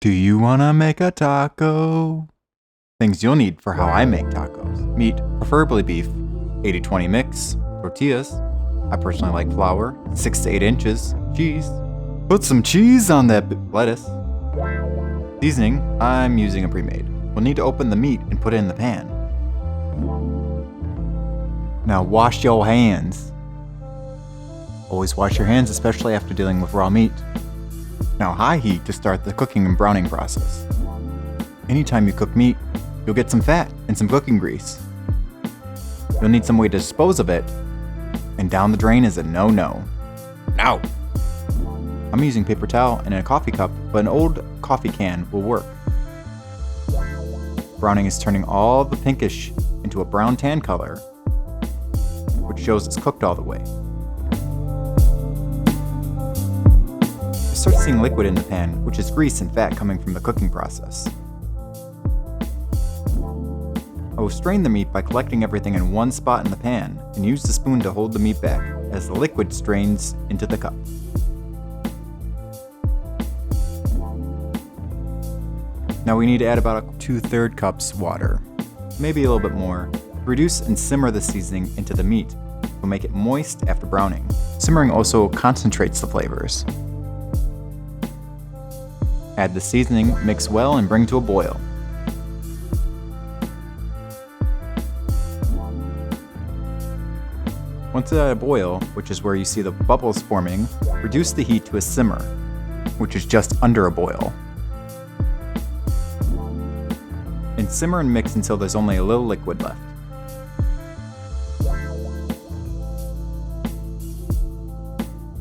Do you wanna make a taco? Things you'll need for how I make tacos. Meat, preferably beef, 80-20 mix, tortillas. I personally like flour, 6 to 8 inches, cheese. Put some cheese on that lettuce. Seasoning, I'm using a pre-made. We'll need to open the meat and put it in the pan. Now wash your hands. Always wash your hands, especially after dealing with raw meat. Now high heat to start the cooking and browning process. Anytime you cook meat, you'll get some fat and some cooking grease. You'll need some way to dispose of it, and down the drain is a no-no. No! I'm using paper towel and a coffee cup, but an old coffee can will work. Browning is turning all the pinkish into a brown tan color, which shows it's cooked all the way. Start seeing liquid in the pan, which is grease and fat coming from the cooking process. I will strain the meat by collecting everything in one spot in the pan and use the spoon to hold the meat back as the liquid strains into the cup. Now we need to add about 2/3 cups water, maybe a little bit more. Reduce and simmer the seasoning into the meat. Will make it moist after browning. Simmering also concentrates the flavors. Add the seasoning, mix well, and bring to a boil. Once it's at a boil, which is where you see the bubbles forming, reduce the heat to a simmer, which is just under a boil. And simmer and mix until there's only a little liquid left.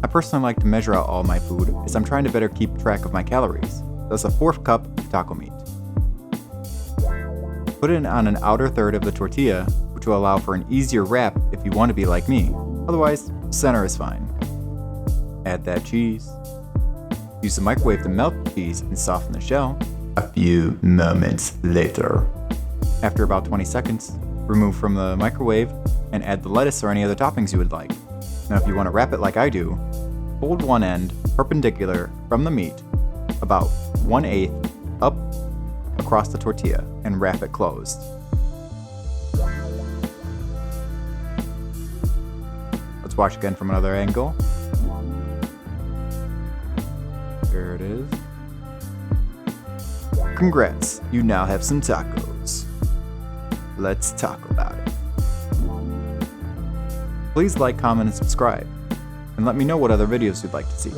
I personally like to measure out all my food as I'm trying to better keep track of my calories. Thus a 4th cup of taco meat. Put it on an outer third of the tortilla, which will allow for an easier wrap if you want to be like me. Otherwise, center is fine. Add that cheese. Use the microwave to melt the cheese and soften the shell. A few moments later. After about 20 seconds, remove from the microwave and add the lettuce or any other toppings you would like. Now if you want to wrap it like I do, fold one end perpendicular from the meat, about 1/8 up across the tortilla, and wrap it closed. Let's watch again from another angle. There it is. Congrats, you now have some tacos. Let's talk about it. Please like, comment, and subscribe, and let me know what other videos you'd like to see.